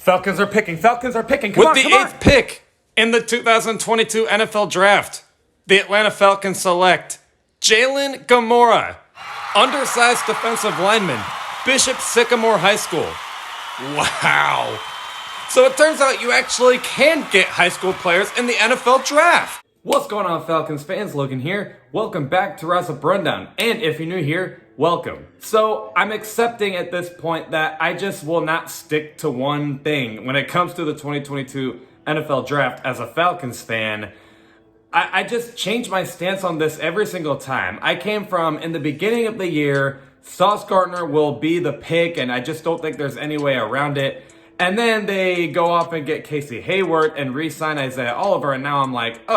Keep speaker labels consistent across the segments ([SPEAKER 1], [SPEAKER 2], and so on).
[SPEAKER 1] Falcons are picking. Falcons are picking.
[SPEAKER 2] With the eighth pick in the 2022 NFL Draft, the Atlanta Falcons select Jalen Gamora, undersized defensive lineman, Bishop Sycamore High School. Wow. So it turns out you actually can get high school players in the NFL Draft.
[SPEAKER 1] What's going on, Falcons fans? Logan here. Welcome back to Rise Up Rundown. And if you're new here, welcome. So I'm accepting at this point that I just will not stick to one thing when it comes to the 2022 NFL Draft as a Falcons fan. I just change my stance on this every single time. I came from, in the beginning of the year, Sauce Gardner will be the pick, and I just don't think there's any way around it. And then they go off and get Casey Hayward and re-sign Isaiah Oliver, and now I'm like,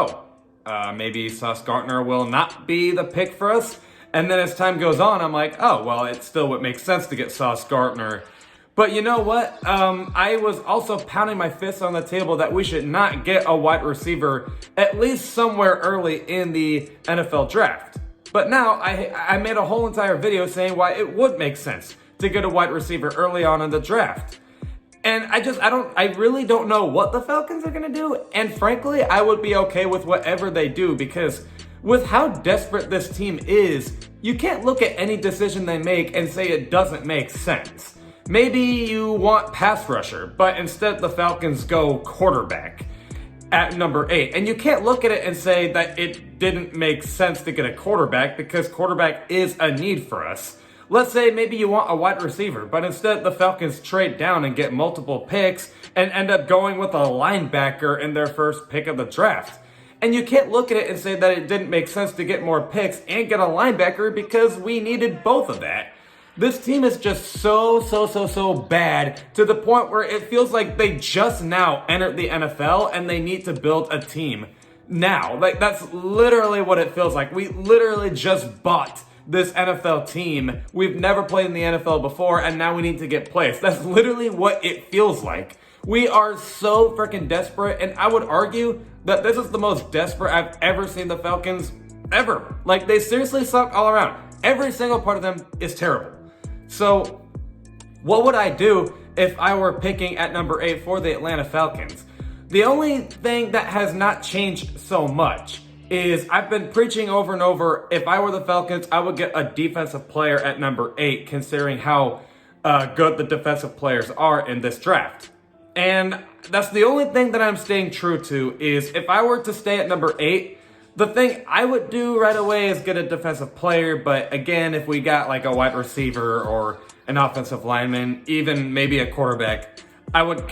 [SPEAKER 1] maybe Sauce Gardner will not be the pick for us. And then as time goes on, I'm like, oh, well, it still would make sense to get Sauce Gardner. But you know what? I was also pounding my fist on the table that we should not get a wide receiver at least somewhere early in the NFL Draft. But now I made a whole entire video saying why it would make sense to get a wide receiver early on in the draft. And I really don't know what the Falcons are going to do. And frankly, I would be okay with whatever they do, because with how desperate this team is, you can't look at any decision they make and say it doesn't make sense. Maybe you want pass rusher, but instead the Falcons go quarterback at number 8. And you can't look at it and say that it didn't make sense to get a quarterback, because quarterback is a need for us. Let's say maybe you want a wide receiver, but instead the Falcons trade down and get multiple picks and end up going with a linebacker in their first pick of the draft. And you can't look at it and say that it didn't make sense to get more picks and get a linebacker, because we needed both of that. This team is just so bad, to the point where it feels like they just now entered the NFL and they need to build a team now. Like, that's literally what it feels like. We literally just bought this NFL team. We've never played in the NFL before, and now we need to get players. That's literally what it feels like. We are so freaking desperate, and I would argue that this is the most desperate I've ever seen the Falcons ever. Like, they seriously suck all around. Every single part of them is terrible. So, what would I do if I were picking at number 8 for the Atlanta Falcons? The only thing that has not changed so much is I've been preaching over and over, if I were the Falcons, I would get a defensive player at number 8, considering how good the defensive players are in this draft. And that's the only thing that I'm staying true to, is if I were to stay at number 8, the thing I would do right away is get a defensive player. But again, if we got like a wide receiver or an offensive lineman, even maybe a quarterback, I would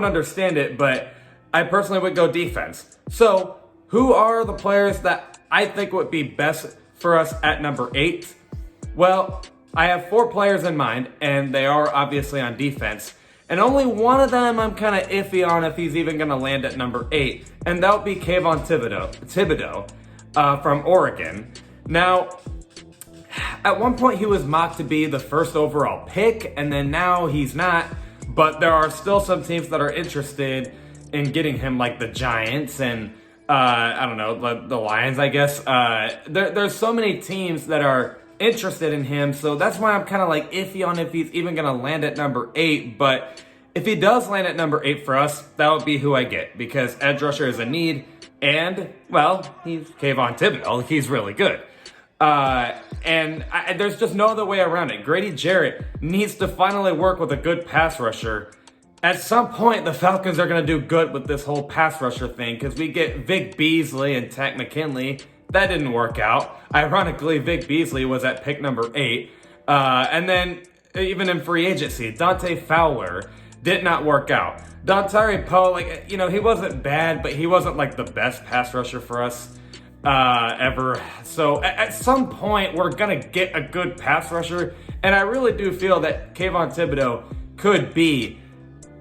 [SPEAKER 1] understand it, but I personally would go defense. So, who are the players that I think would be best for us at number 8? Well, I have 4 players in mind, and they are obviously on defense. And only one of them I'm kind of iffy on if he's even going to land at number 8. And that would be Kayvon Thibodeaux from Oregon. Now, at one point he was mocked to be the first overall pick, and then now he's not. But there are still some teams that are interested in getting him, like the Giants and I don't know, the Lions, I guess. There's so many teams that are interested in him, so that's why I'm kind of like iffy on if he's even going to land at number 8. But if he does land at number 8 for us, that would be who I get, because edge rusher is a need, and, well, he's Kayvon Thibodeaux. He's really good. There's just no other way around it. Grady Jarrett needs to finally work with a good pass rusher. At some point, the Falcons are going to do good with this whole pass rusher thing, because we get Vic Beasley and Takk McKinley. That didn't work out. Ironically, Vic Beasley was at pick number 8. And then, even in free agency, Dante Fowler did not work out. Dontari Poe, he wasn't bad, but he wasn't like the best pass rusher for us ever. So at some point, we're going to get a good pass rusher. And I really do feel that Kayvon Thibodeaux could be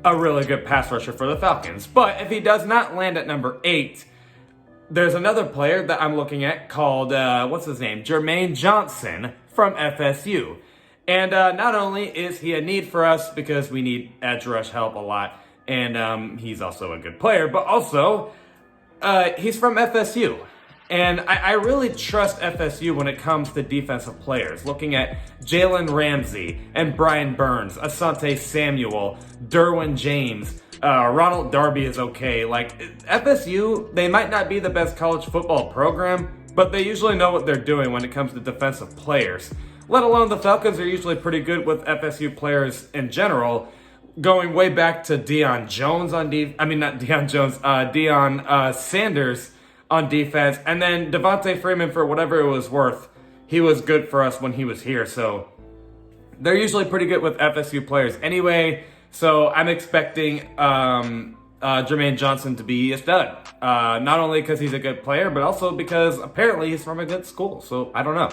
[SPEAKER 1] a really good pass rusher for the Falcons. But if he does not land at number 8, there's another player that I'm looking at called, Jermaine Johnson from FSU. And not only is he a need for us, because we need edge rush help a lot, and he's also a good player, but also he's from FSU. And I really trust FSU when it comes to defensive players. Looking at Jalen Ramsey and Brian Burns, Asante Samuel, Derwin James, Ronald Darby is okay. Like, FSU, they might not be the best college football program, but they usually know what they're doing when it comes to defensive players. Let alone the Falcons are usually pretty good with FSU players in general. Going way back to Deion Sanders on defense, and then Devontae Freeman, for whatever it was worth, he was good for us when he was here. So they're usually pretty good with FSU players anyway. So I'm expecting Jermaine Johnson to be a stud. Not only because he's a good player, but also because apparently he's from a good school. So I don't know.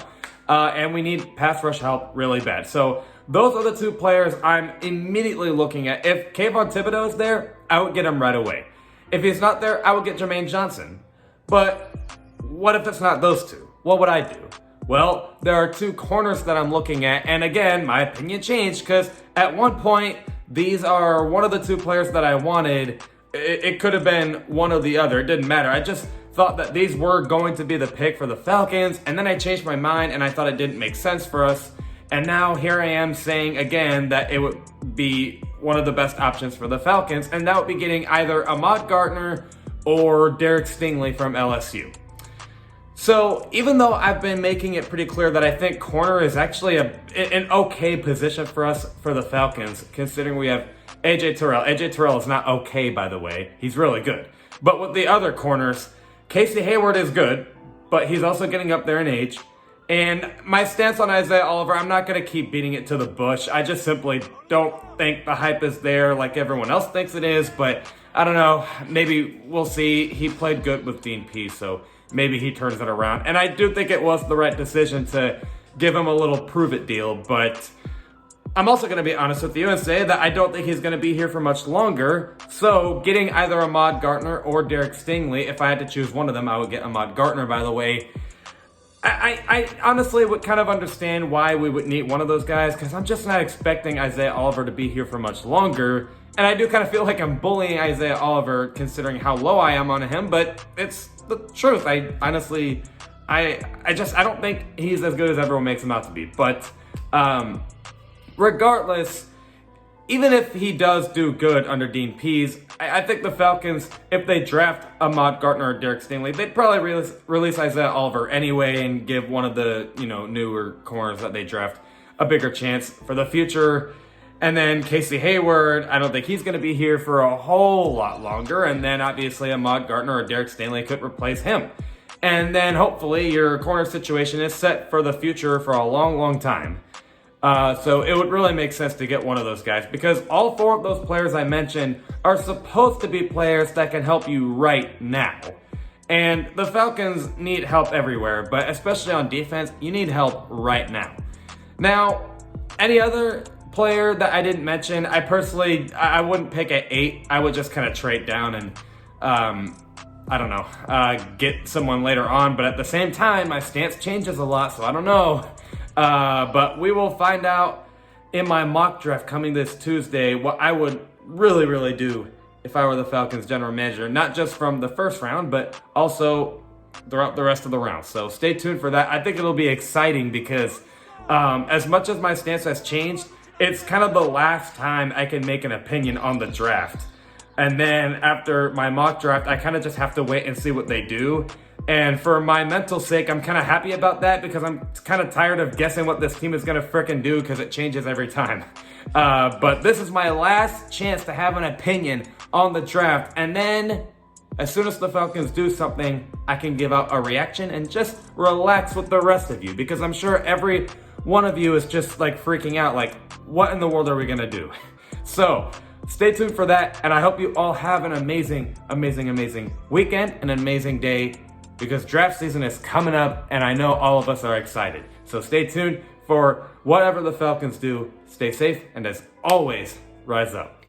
[SPEAKER 1] And we need pass rush help really bad. So those are the two players I'm immediately looking at. If Kayvon Thibodeau is there, I would get him right away. If he's not there, I would get Jermaine Johnson. But what if it's not those two? What would I do? Well, there are two corners that I'm looking at. And again, my opinion changed because at one point, these are one of the two players that I wanted. It could have been one or the other. It didn't matter. I just thought that these were going to be the pick for the Falcons. And then I changed my mind and I thought it didn't make sense for us. And now here I am saying again that it would be one of the best options for the Falcons. And that would be getting either Ahmad Gardner or Derek Stingley from LSU. So even though I've been making it pretty clear that I think corner is actually an okay position for us for the Falcons, considering we have AJ Terrell. AJ Terrell is not okay, by the way. He's really good. But with the other corners, Casey Hayward is good, but he's also getting up there in age. And my stance on Isaiah Oliver, I'm not going to keep beating it to the bush. I just simply don't think the hype is there like everyone else thinks it is, but I don't know. Maybe we'll see. He played good with Dean Pease, so maybe he turns it around. And I do think it was the right decision to give him a little prove-it deal, but I'm also going to be honest with you and say that I don't think he's going to be here for much longer. So getting either Ahmad Gardner or Derek Stingley, if I had to choose one of them, I would get Ahmad Gardner, by the way. I honestly would kind of understand why we would need one of those guys, because I'm just not expecting Isaiah Oliver to be here for much longer. And I do kind of feel like I'm bullying Isaiah Oliver considering how low I am on him, but it's the truth. I honestly, I don't think he's as good as everyone makes him out to be. But regardless, even if he does do good under Dean Pease, I think the Falcons, if they draft Ahmad Gardner or Derek Stingley, they'd probably release Isaiah Oliver anyway and give one of the newer corners that they draft a bigger chance for the future. And then Casey Hayward, I don't think he's going to be here for a whole lot longer. And then obviously Ahmad Gardner or Derek Stingley could replace him. And then hopefully your corner situation is set for the future for a long, long time. So it would really make sense to get one of those guys, because all four of those players I mentioned are supposed to be players that can help you right now. And the Falcons need help everywhere, but especially on defense, you need help right now. Now, any other player that I didn't mention, I wouldn't pick at 8. I would just kind of trade down and, get someone later on. But at the same time, my stance changes a lot, so I don't know. But we will find out in my mock draft coming this Tuesday what I would really, really do if I were the Falcons general manager, not just from the first round, but also throughout the rest of the round. So stay tuned for that. I think it'll be exciting because as much as my stance has changed, it's kind of the last time I can make an opinion on the draft. And then after my mock draft, I kind of just have to wait and see what they do. And for my mental sake, I'm kind of happy about that because I'm kind of tired of guessing what this team is going to frickin' do because it changes every time. But this is my last chance to have an opinion on the draft. And then as soon as the Falcons do something, I can give out a reaction and just relax with the rest of you, because I'm sure every one of you is just like freaking out, like, what in the world are we going to do? So stay tuned for that. And I hope you all have an amazing, amazing, amazing weekend, an amazing day, because draft season is coming up and I know all of us are excited. So stay tuned for whatever the Falcons do. Stay safe, and as always, rise up.